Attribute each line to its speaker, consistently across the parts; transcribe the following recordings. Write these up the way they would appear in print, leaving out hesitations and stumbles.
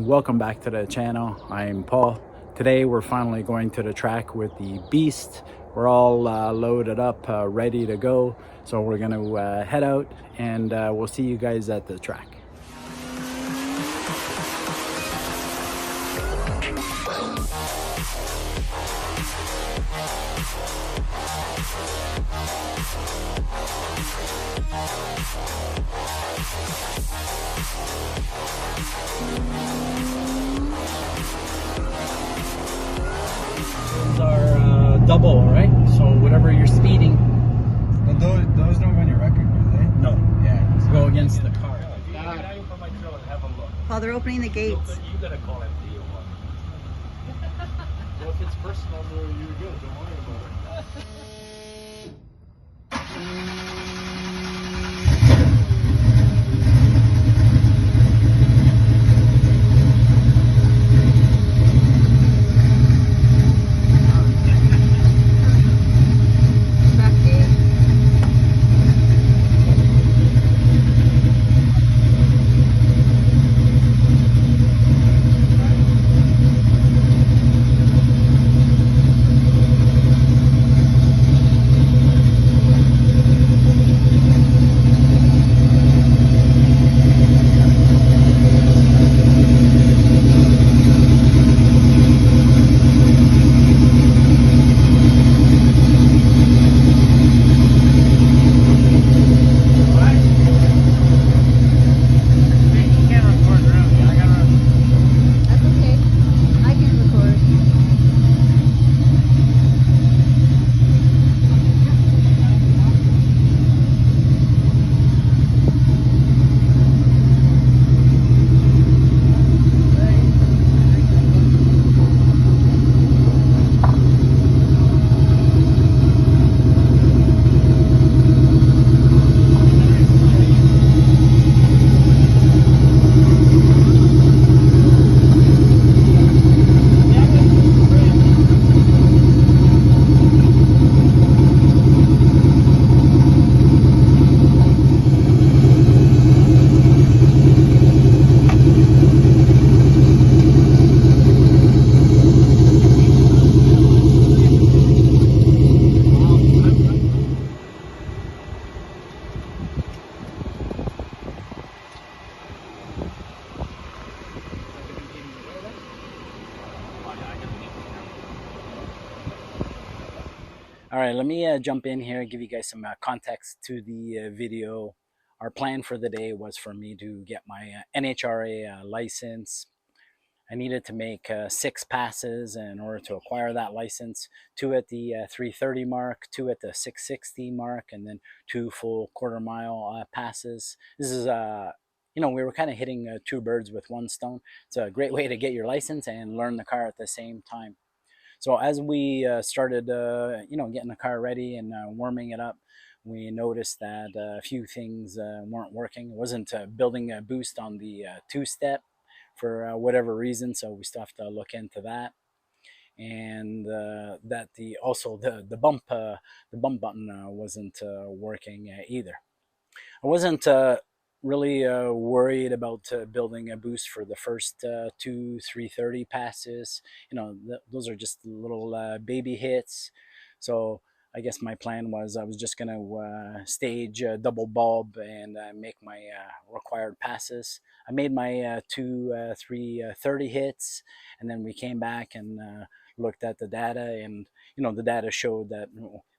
Speaker 1: welcome back to the channel. I'm Paul. Today we're finally going to the track with the Beast. We're all loaded up, ready to go. So we're going to head out and we'll see you guys at the track. Are double, right? So whatever you're speeding.
Speaker 2: But those don't go on your record, do they?
Speaker 1: No.
Speaker 2: Yeah.
Speaker 1: Let's go against the car.
Speaker 3: Oh, they're opening the gates.
Speaker 4: You gotta call him Theo. Well, if it's personal, you're good. Don't worry about it.
Speaker 1: All right, let me jump in here and give you guys some context to the video. Our plan for the day was for me to get my NHRA license. I needed to make 6 passes in order to acquire that license, 2 at the 330 mark, 2 at the 660 mark, and then 2 full quarter-mile passes. This is, you know, we were kind of hitting 2 birds with 1 stone. It's a great way to get your license and learn the car at the same time. So as we started, you know, getting the car ready and warming it up, we noticed that a few things weren't working. It wasn't building a boost on the 2-step for whatever reason, so we still have to look into that. And that also the bump button wasn't working either. I wasn't really worried about building a boost for the first 2 330 passes. You know, those are just little baby hits. So I guess my plan was I was just going to stage double bulb and make my required passes. I made my 2 330 hits, and then we came back and looked at the data, and you know, the data showed that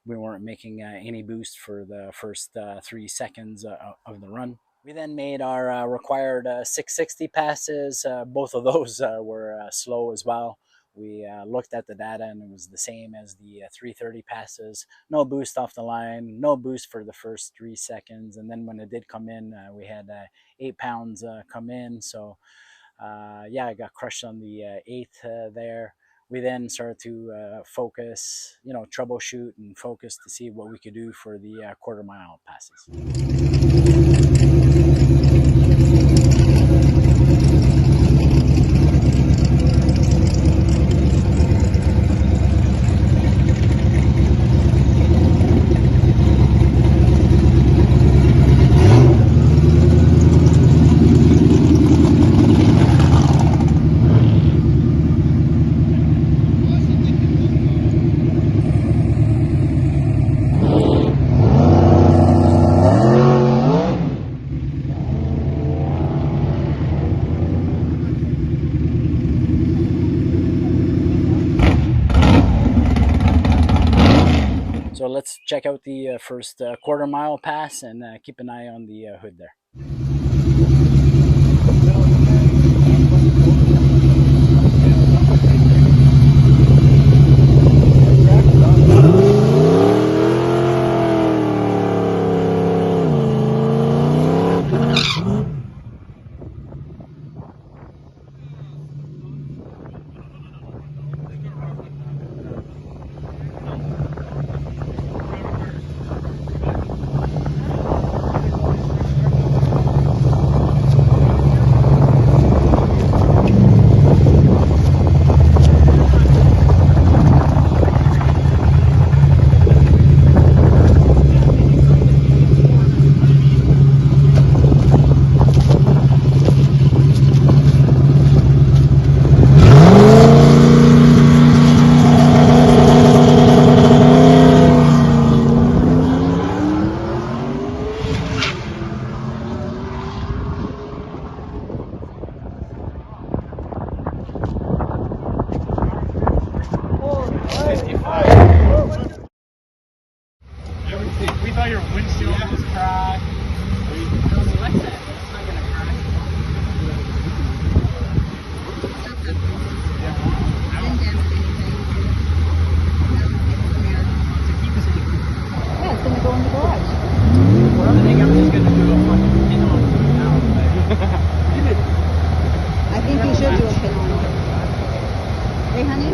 Speaker 1: we weren't making any boost for the first 3 seconds of the run. We then made our required 660 passes. Both of those were slow as well. We looked at the data and it was the same as the 330 passes. No boost off the line, no boost for the first 3 seconds. And then when it did come in, we had 8 pounds come in. So yeah, I got crushed on the 8th there. We then started to focus, you know, troubleshoot and focus to see what we could do for the quarter-mile passes. So let's check out the first quarter mile pass and keep an eye on the hood there.
Speaker 4: We thought your windshield was cracked.
Speaker 3: Yeah, it's gonna go in the garage.
Speaker 1: I think I'm just gonna do a fucking pin on now.
Speaker 3: I think you should do a pin on it. Hey, honey?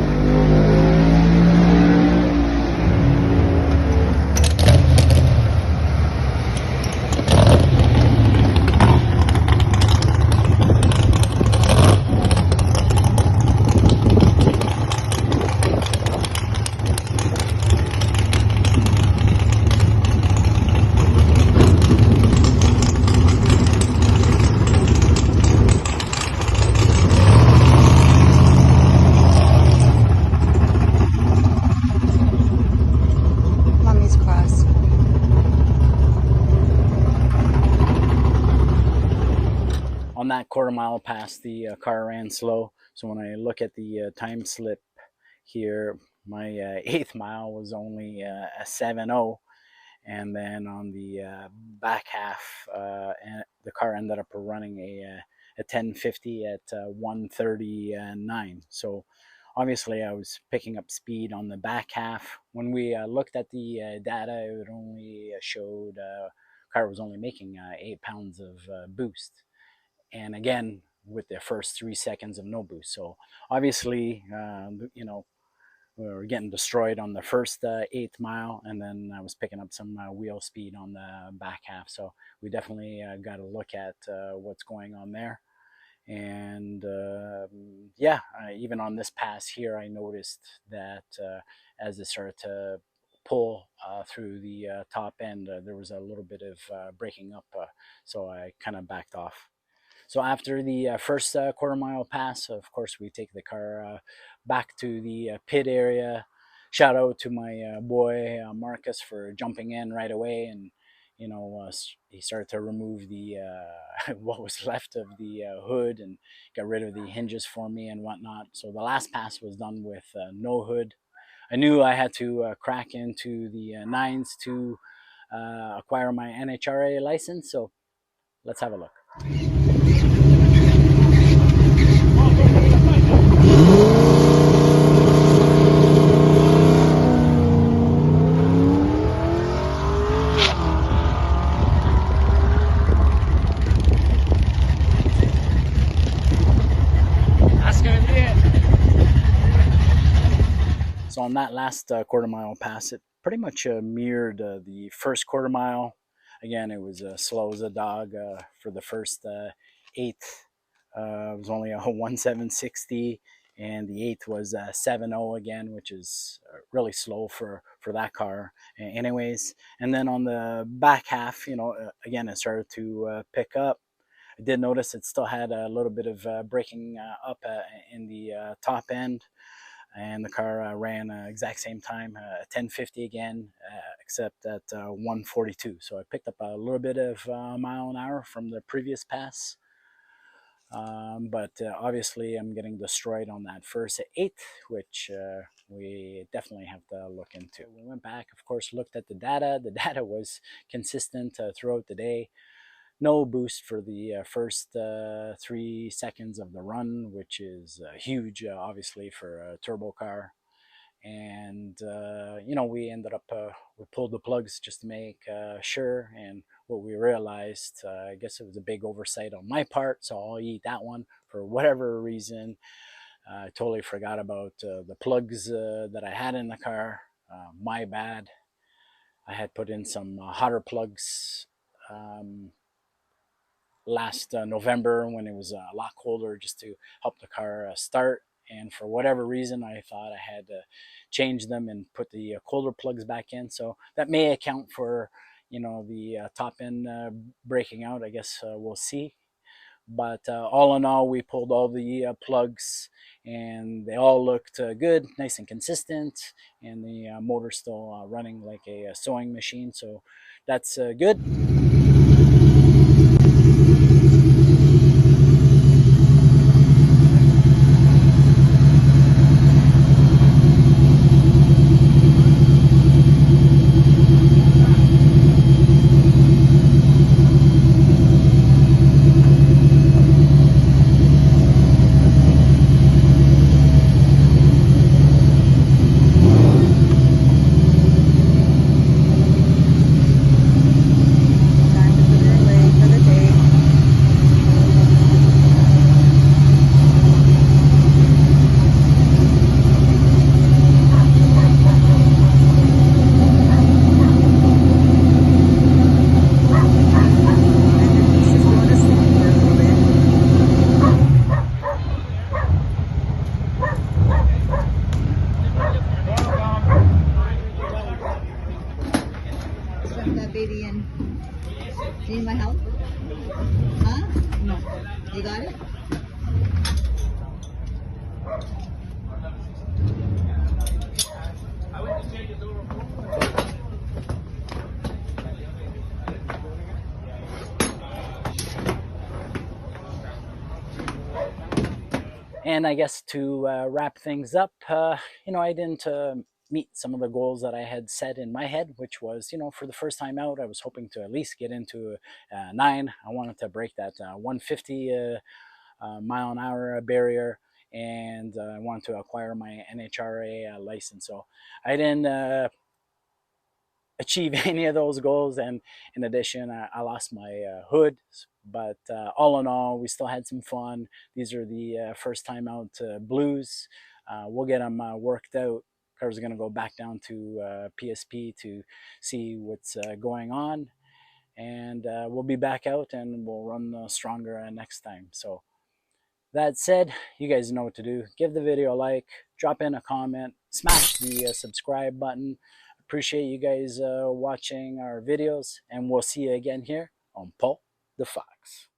Speaker 3: Mommy's cross.
Speaker 1: On that quarter mile pass, the car ran slow. So when I look at the time slip here, my eighth mile was only a 7:0, and then on the back half, and the car ended up running a 10:50 at 1:39. So obviously, I was picking up speed on the back half. When we looked at the data, it only showed car was only making 8 pounds of boost, and again with the first 3 seconds of no boost. So obviously, we were getting destroyed on the first eighth mile, and then I was picking up some wheel speed on the back half. So we definitely got to look at what's going on there. And yeah, even on this pass here, I noticed that as it started to pull through the top end, there was a little bit of breaking up, so I kind of backed off. So after the first quarter mile pass, of course, we take the car back to the pit area. Shout out to my boy Marcus for jumping in right away, and he started to remove the what was left of the hood and got rid of the hinges for me and whatnot. So the last pass was done with no hood. I knew I had to crack into the nines to acquire my NHRA license. So let's have a look. So on that last quarter mile pass, it pretty much mirrored the first quarter mile. Again, it was slow as a dog for the first eighth. It was only a 1:7:60, and the eighth was 7:0 again, which is really slow for that car. Anyways, and then on the back half, again, it started to pick up. I did notice it still had a little bit of breaking up in the top end, and the car ran exact same time, 10:50 again, except at 1:42. So I picked up a little bit of mile an hour from the previous pass. But obviously I'm getting destroyed on that first 8, which we definitely have to look into. We went back, of course, looked at the data. The data was consistent throughout the day. No boost for the first 3 seconds of the run, which is huge, obviously, for a turbo car. And we ended up we pulled the plugs just to make sure. And what we realized, I guess it was a big oversight on my part, so I'll eat that one. For whatever reason, I totally forgot about the plugs that I had in the car. My bad. I had put in some hotter plugs last November when it was a lot colder, just to help the car start. And for whatever reason, I thought I had to change them and put the colder plugs back in. So that may account for, the top end breaking out. I guess we'll see. But all in all, we pulled all the plugs, and they all looked good, nice and consistent. And the motor's still running like a sewing machine. So that's good.
Speaker 3: That baby in. Do you need my help? Huh? No. You got it?
Speaker 1: And I guess to wrap things up, I didn't meet some of the goals that I had set in my head, which was, for the first time out, I was hoping to at least get into 9. I wanted to break that 150 mile an hour barrier, and I wanted to acquire my NHRA license. So I didn't achieve any of those goals, and in addition, I lost my hood. But all in all, we still had some fun. These are the first time out blues. We'll get them worked out. Cars are going to go back down to PSP to see what's going on, and we'll be back out and we'll run stronger next time. So that said, you guys know what to do. Give the video a like, drop in a comment, smash the subscribe button. Appreciate you guys watching our videos, and we'll see you again here on Paul the Fox.